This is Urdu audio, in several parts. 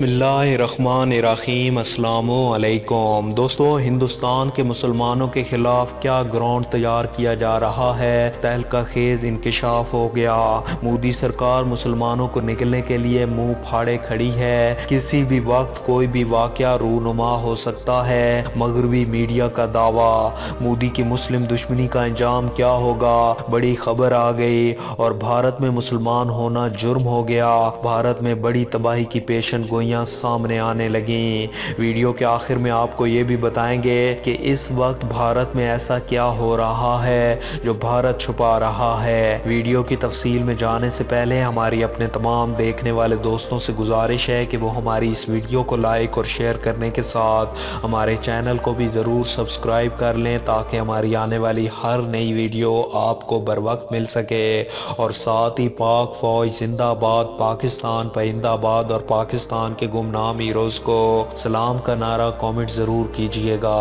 بسم اللہ الرحمن الرحیم۔ السلام علیکم دوستو، ہندوستان کے مسلمانوں کے خلاف کیا گراؤنڈ تیار کیا جا رہا ہے، تہلکہ خیز انکشاف ہو گیا۔ مودی سرکار مسلمانوں کو نگلنے کے لیے منہ پھاڑے کھڑی ہے۔ کسی بھی وقت کوئی بھی واقعہ رونما ہو سکتا ہے، مغربی میڈیا کا دعویٰ۔ مودی کی مسلم دشمنی کا انجام کیا ہوگا، بڑی خبر آ گئی اور بھارت میں مسلمان ہونا جرم ہو گیا۔ بھارت میں بڑی تباہی کی پیشن گوئیاں سامنے آنے لگیں۔ ویڈیو کے آخر میں آپ کو یہ بھی بتائیں گے کہ اس وقت بھارت میں ایسا کیا ہو رہا ہے جو بھارت چھپا رہا ہے۔ ویڈیو کی تفصیل میں جانے سے پہلے ہماری اپنے تمام دیکھنے والے دوستوں سے گزارش ہے کہ وہ ہماری اس ویڈیو کو لائک اور شیئر کرنے کے ساتھ ہمارے چینل کو بھی ضرور سبسکرائب کر لیں تاکہ ہماری آنے والی ہر نئی ویڈیو آپ کو بر وقت مل سکے، اور ساتھ ہی پاک فوج زندہ باد، پاکستان پائندہ باد اور پاکستان کے گمنام ہیروز کو سلام کا نعرہ کامنٹ ضرور کیجئے گا۔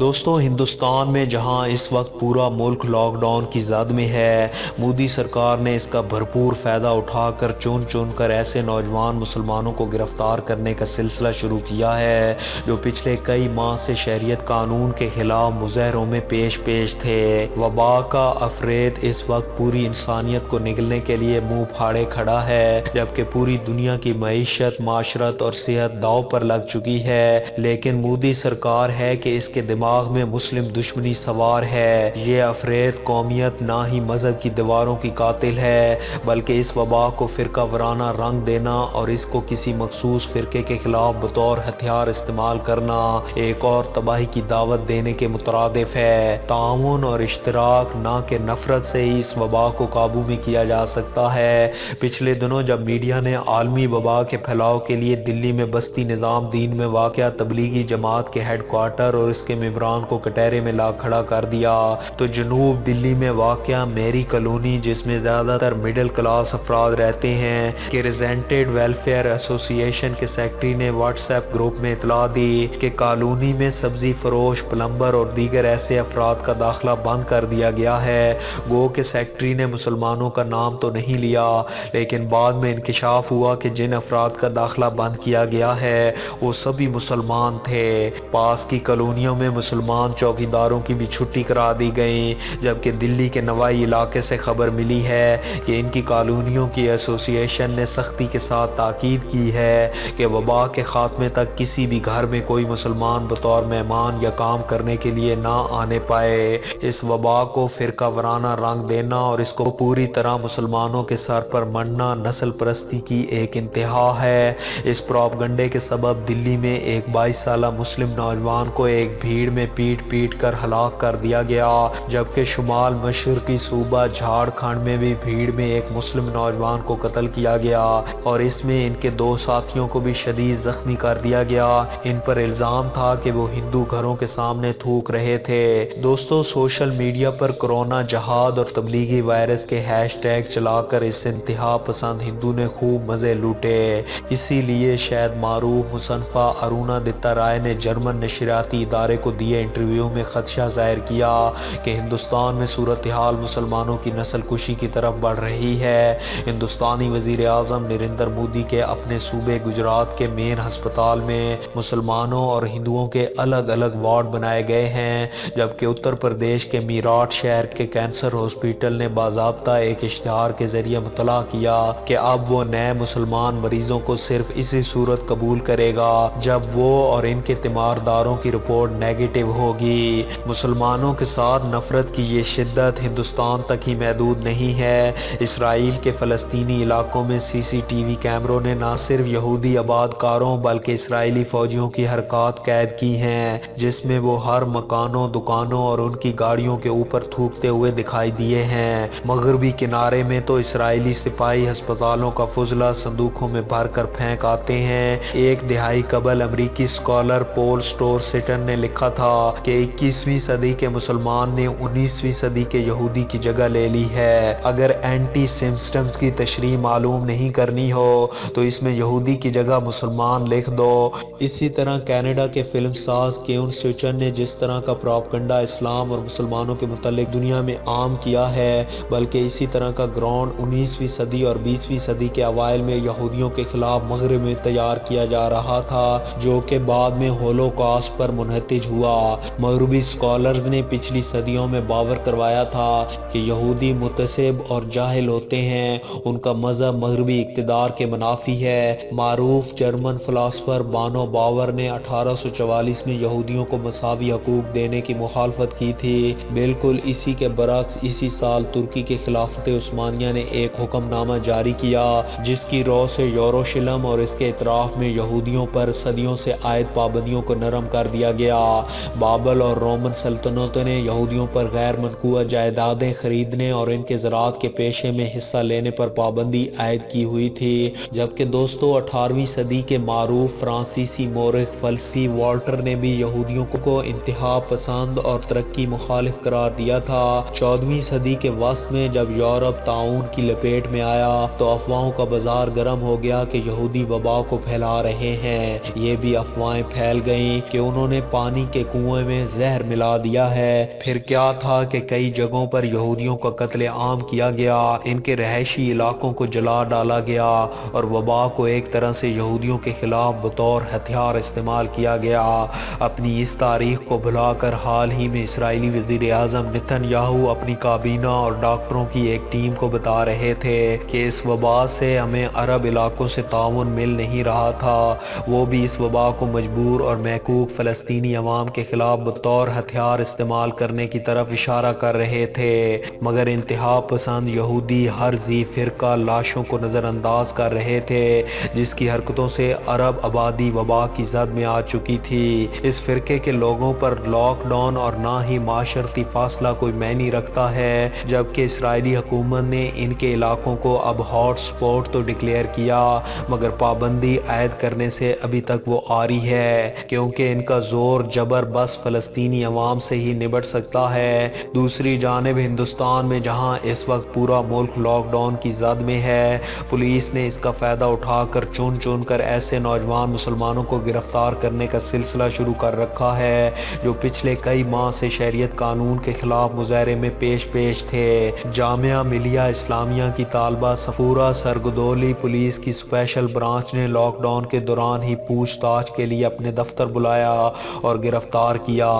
دوستو، ہندوستان میں جہاں اس وقت پورا ملک لاک ڈاؤن کی زد میں ہے، مودی سرکار نے اس کا بھرپور فائدہ اٹھا کر چن کر ایسے نوجوان مسلمانوں کو گرفتار کرنے کا سلسلہ شروع کیا ہے جو پچھلے کئی ماہ سے شہریت قانون کے خلاف مظاہروں میں پیش تھے۔ وبا کا افریت اس وقت پوری انسانیت کو نگلنے کے لیے منہ پھاڑے کھڑا ہے، جبکہ پوری دنیا کی معیشت، معاشرت اور صحت داؤ پر لگ چکی ہے، لیکن مودی سرکار ہے کہ اس کے دماغ میں مسلم دشمنی سوار ہے۔ یہ افریت قومیت نہ ہی مذہب کی دیواروں کی قاتل ہے، بلکہ اس وبا کو فرقہ وارانہ رنگ دینا اور اس کو کسی مخصوص فرقے کے خلاف بطور ہتھیار استعمال کرنا ایک اور تباہی کی دعوت دینے کے مترادف ہے۔ تعاون اور اشتراک نہ کہ نفرت سے ہی اس وبا کو قابو میں کیا جا سکتا ہے۔ پچھلے دنوں جب میڈیا نے عالمی وبا کے پھیلاؤ کے لیے دلی میں بستی نظام دین میں واقع تبلیغی جماعت کے ہیڈ کوارٹر اور اس کے ممبران کو کٹہرے میں لا کھڑا کر دیا، تو جنوب دلی میں واقع میری کالونی، جس میں زیادہ تر مڈل کلاس افراد رہتے ہیں، کے ریزینٹڈ ویلفیئر ایسوسی ایشن کے سیکرٹری نے واٹس ایپ گروپ میں اطلاع دی کہ کالونی میں سبزی فروش، پلمبر اور دیگر ایسے افراد کا داخلہ بند کر دیا گیا ہے۔ گو کہ سیکرٹری نے مسلمانوں کا نام تو نہیں لیا، لیکن بعد میں انکشاف ہوا کہ جن افراد کا داخلہ بند کیا گیا ہے وہ سبھی مسلمان تھے۔ پاس کی کالونیوں میں مسلمان چوکیداروں کی بھی چھٹی کرا دی گئی، جبکہ دلی کے نوائی علاقے سے خبر ملی ہے کہ ان کی کالونیوں کی ایسوسی ایشن نے سختی کے ساتھ تاکید کی ہے کہ وبا کے خاتمے تک کسی بھی گھر میں کوئی مسلمان بطور مہمان یا کام کرنے کے لیے نہ آنے پائے۔ اس وبا کو فرقہ وارانہ رنگ دینا اور اس کو پوری طرح مسلمانوں کے سر پر منڈنا نسل پرستی کی ایک انتہا ہے۔ اس پروپیگنڈے کے سبب دلی میں ایک 22 سالہ مسلم نوجوان کو ایک بھیڑ میں پیٹ کر ہلاک کر دیا گیا، جبکہ شمال مشرقی صوبہ جھارکھنڈ میں بھی بھیڑ میں ایک مسلم نوجوان کو قتل کیا گیا اور اس میں ان کے 2 ساتھیوں کو بھی شدید زخمی کر دیا گیا۔ ان پر الزام تھا کہ وہ ہندو گھروں کے سامنے تھوک رہے تھے۔ دوستو، سوشل میڈیا پر کرونا جہاد اور تبلیغی وائرس کے ہیش ٹیگ چلا کر اس انتہا پسند ہندو نے خوب مزے لوٹے۔ اسی لیے شاید معروف مصنفہ ارونا دتا رائے نے جرمن نشریاتی ادارے کو دیے انٹرویو میں خدشہ ظاہر کیا کہ ہندوستان میں صورتحال مسلمانوں کی نسل کشی کی طرف بڑھ رہی ہے۔ ہندوستانی وزیر اعظم نریندر مودی کے اپنے صوبے گجرات کے مین ہسپتال میں مسلمانوں اور ہندوؤں کے الگ الگ وارڈ بنائے گئے ہیں، جبکہ اتر پردیش کے میرٹھ شہر کے کینسر ہاسپٹل نے باضابطہ ایک اشتہار کے ذریعے مطلع کیا کہ اب وہ نئے مسلمان مریضوں کو صرف اسی صورت قبول کرے گا جب وہ اور ان کے تیمارداروں کی رپورٹ نیگیٹو ہوگی۔ مسلمانوں کے ساتھ نفرت کی یہ شدت ہندوستان تک ہی محدود نہیں ہے۔ اسرائیل کے فلسطینی علاقوں میں سی سی ٹی وی کیمروں نے نہ صرف یہودی آباد کاروں بلکہ اسرائیلی فوجیوں کی حرکات قید کی ہیں، جس میں وہ ہر مکانوں، دکانوں اور ان کی گاڑیوں کے اوپر تھوکتے ہوئے دکھائی دیے ہیں۔ مغربی کنارے میں تو اسرائیلی سپاہی ہسپتالوں کا فضلہ صندوقوں میں بھر کر پھینک آتے ہیں۔ ایک دہائی قبل امریکی اسکالر پول سٹور سٹن نے لکھا تھا تھا کہ 21ویں صدی کے مسلمان نے 19ویں صدی کے یہودی کی جگہ لے لی ہے۔ اگر اینٹی سمپٹمز کی تشریح معلوم نہیں کرنی ہو تو اس میں یہودی کی جگہ مسلمان لکھ دو۔ اسی طرح کینیڈا کے فلم ساز کیون سٹیچن نے جس طرح کا پروپیگنڈا اسلام اور مسلمانوں کے متعلق دنیا میں عام کیا ہے، بلکہ اسی طرح کا گراؤنڈ 19ویں صدی اور 20ویں صدی کے اوائل میں یہودیوں کے خلاف مغرب میں تیار کیا جا رہا تھا، جو کہ بعد میں ہولوکاسٹ پر منحتج ہوا۔ مغربی اسکالرز نے پچھلی صدیوں میں باور کروایا تھا کہ یہودی متعصب اور جاہل ہوتے ہیں، ان کا مذہب مغربی اقتدار کے منافی ہے۔ معروف جرمن فلاسفر بانو باور نے 1844 میں یہودیوں کو مساوی حقوق دینے کی مخالفت کی تھی۔ بالکل اسی کے برعکس اسی سال ترکی کے خلافت عثمانیہ نے ایک حکم نامہ جاری کیا جس کی رو سے یروشلم اور اس کے اطراف میں یہودیوں پر صدیوں سے عائد پابندیوں کو نرم کر دیا گیا۔ بابل اور رومن سلطنتوں نے یہودیوں پر غیر منقوع جائیدادیں خریدنے اور ان کے زراعت کے پیشے میں حصہ لینے پر پابندی عائد کی ہوئی تھی، جبکہ دوستو 18ویں صدی کے معروف فرانسیسی مورخ فلسفی والٹر نے بھی یہودیوں کو انتہا پسند اور ترقی مخالف قرار دیا تھا۔ 14ویں صدی کے وسط میں جب یورپ طاعون کی لپیٹ میں آیا تو افواہوں کا بازار گرم ہو گیا کہ یہودی وبا کو پھیلا رہے ہیں۔ یہ بھی افواہیں پھیل گئیں کہ انہوں نے پانی کے کنویں میں زہر ملا دیا ہے۔ پھر کیا تھا کہ کئی جگہوں پر یہودیوں کا قتل عام کیا گیا، ان کے رہائشی علاقوں کو جلا ڈالا گیا اور وبا کو ایک طرح سے یہودیوں کے خلاف بطور ہتھیار استعمال کیا گیا۔ اپنی اس تاریخ کو بھلا کر حال ہی میں اسرائیلی وزیر اعظم نتن یاہو اپنی کابینہ اور ڈاکٹروں کی ایک ٹیم کو بتا رہے تھے کہ اس وبا سے ہمیں عرب علاقوں سے تعاون مل نہیں رہا تھا، وہ بھی اس وبا کو مجبور اور محقوق فلسطینی عوام کے خلاف بطور ہتھیار استعمال کرنے کی طرف اشارہ کر رہے تھے، مگر انتہا پسند یہودی ہر ذی فرقہ لاشوں کو نظر انداز کر رہے تھے جس کی حرکتوں سے عرب آبادی وبا کی زد میں آ چکی تھی۔ اس فرقے کے لوگوں پر لاک ڈاؤن اور نہ ہی معاشرتی فاصلہ کوئی معنی رکھتا ہے، جبکہ اسرائیلی حکومت نے ان کے علاقوں کو اب ہاٹ سپاٹ تو ڈکلیئر کیا مگر پابندی عائد کرنے سے ابھی تک وہ آری ہے، کیونکہ ان کا زور جبر بس فلسطینی عوام سے ہی نبٹ سکتا ہے۔ دوسری جانب ہندوستان میں جہاں اس وقت پورا ملک لاک ڈاؤن کی زد میں ہے، پولیس نے اس کا فائدہ اٹھا کر چن کر ایسے نوجوان مسلمانوں کو گرفتار کرنے کا سلسلہ شروع کر رکھا ہے جو پچھلے کئی ماہ سے شریعت قانون کے خلاف مظاہرے میں پیش تھے۔ جامعہ ملیہ اسلامیہ کی طالبہ صفورہ سرگدولی پولیس کی اسپیشل برانچ نے لاک ڈاؤن کے دوران ہی پوچھ تاچھ کے لیے اپنے دفتر بلایا اور گرفتار کیا۔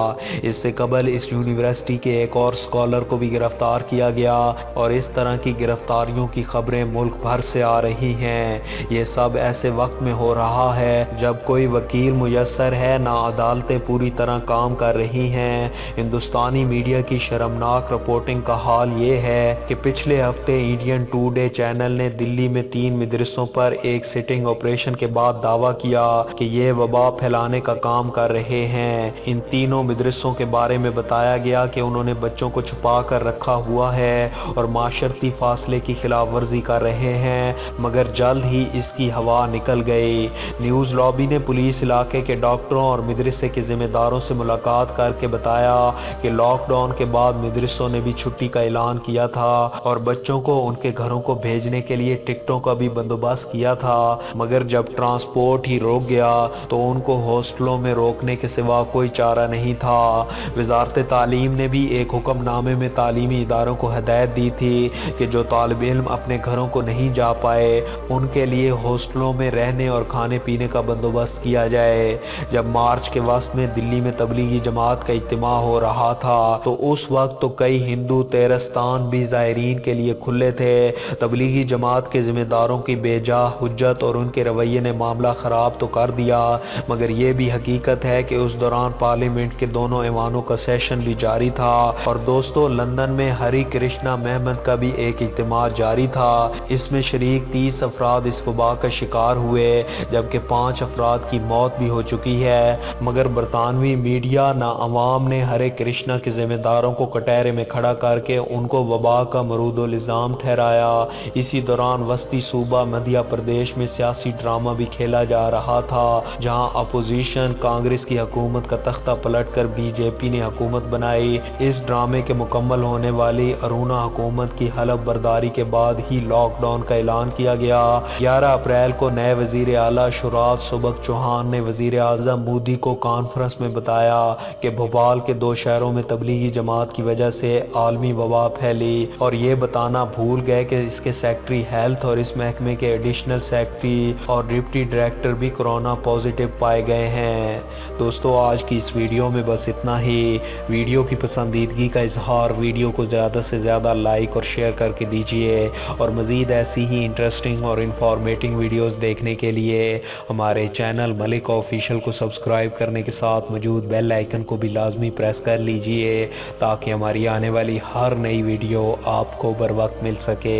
اس سے قبل اس یونیورسٹی کے ایک اور اسکالر کو بھی گرفتار کیا گیا اور اس طرح کی گرفتاریوں کی خبریں ملک بھر سے آ رہی ہیں۔ یہ سب ایسے وقت میں ہو رہا ہے جب کوئی وکیل میسر ہے نہ عدالتیں پوری طرح کام کر رہی ہیں۔ ہندوستانی میڈیا کی شرمناک رپورٹنگ کا حال یہ ہے کہ پچھلے ہفتے انڈین ٹوڈے چینل نے دلی میں 3 مدرسوں پر ایک سٹنگ آپریشن کے بعد دعویٰ کیا کہ یہ وبا پھیلانے کا کام کر رہے ہیں۔ ان تینوں مدرسوں کے بارے میں بتایا گیا کہ انہوں نے بچوں کو چھپا کر رکھا ہوا ہے اور معاشرتی فاصلے کی خلاف ورزی کر رہے ہیں، مگر جلد ہی اس کی ہوا نکل گئی۔ نیوز لابی نے پولیس علاقے کے ڈاکٹروں اور مدرسے کے ذمہ داروں سے ملاقات کر کے بتایا کہ لاک ڈاؤن کے بعد مدرسوں نے بھی چھٹی کا اعلان کیا تھا اور بچوں کو ان کے گھروں کو بھیجنے کے لیے ٹکٹوں کا بھی بندوبست کیا تھا، مگر جب ٹرانسپورٹ ہی روک گیا تو ان کو ہاسٹلوں میں روکنے کے سوا کوئی چارہ نہیں تھا۔ وزارت تعلیم نے بھی ایک حکم نامے میں تعلیمی اداروں کو ہدایت دی تھی کہ جو طالب علم اپنے گھروں کو نہیں جا پائے ان کے لیے ہاسٹلوں میں رہنے اور کھانے پینے کا بندوبست کیا جائے۔ جب مارچ کے وسط میں دلی میں تبلیغی جماعت کا اجتماع ہو رہا تھا تو اس وقت تو کئی ہندو تیرستان بھی زائرین کے لیے کھلے تھے۔ تبلیغی جماعت کے ذمہ داروں کی بے جا حجت اور ان کے رویے نے معاملہ خراب تو کر دیا، مگر یہ بھی حقیقت ہے کہ اس دوران پارلیمنٹ کے دونوں ایوانوں کا سیشن بھی جاری تھا اور دوستو لندن میں ہری کرشنا محمد کا بھی ایک اجتماع جاری تھا۔ اس میں شریک 30 افراد اس وبا کا شکار ہوئے جبکہ 5 افراد کی موت بھی ہو چکی ہے، مگر برطانوی میڈیا نہ عوام نے ہرے کرشنا کے ذمہ داروں کو کٹہرے میں کھڑا کر کے ان کو وبا کا مرود الزام ٹھہرایا۔ اسی دوران وسطی صوبہ مدھیہ پردیش میں سیاسی ڈرامہ بھی کھیلا جا رہا تھا جہاں اپوزیشن کانگریس کی حکومت کا تختہ تختہ پلٹ کر بی جے پی نے حکومت بنائی۔ اس ڈرامے کے مکمل ہونے والی ارونا حکومت کی حلف برداری کے بعد ہی لاک ڈاؤن کا اعلان کیا گیا۔ 11 اپریل کو نئے وزیر اعلیٰ شیوراج سبک چوہان نے وزیر اعظم مودی کو کانفرنس میں بتایا کہ بھوپال کے 2 شہروں میں تبلیغی جماعت کی وجہ سے عالمی وبا پھیلی، اور یہ بتانا بھول گئے کہ اس کے سیکرٹری ہیلتھ اور اس محکمے کے ایڈیشنل سیکرٹری اور ڈپٹی ڈائریکٹر بھی کورونا پازیٹیو پائے گئے ہیں۔ دوستو، آج کی اس ویڈیو میں بس اتنا ہی۔ ویڈیو کی پسندیدگی کا اظہار، ویڈیو کو زیادہ سے زیادہ لائک اور شیئر کر کے دیجیے، اور مزید ایسی ہی انٹرسٹنگ اور انفارمیٹنگ ویڈیوز دیکھنے کے لیے ہمارے چینل ملک آفیشل کو سبسکرائب کرنے کے ساتھ موجود بیل آئیکن کو بھی لازمی پریس کر لیجیے تاکہ ہماری آنے والی ہر نئی ویڈیو آپ کو بر وقت مل سکے۔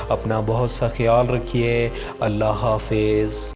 اپنا بہت سا خیال رکھیے۔ اللہ حافظ۔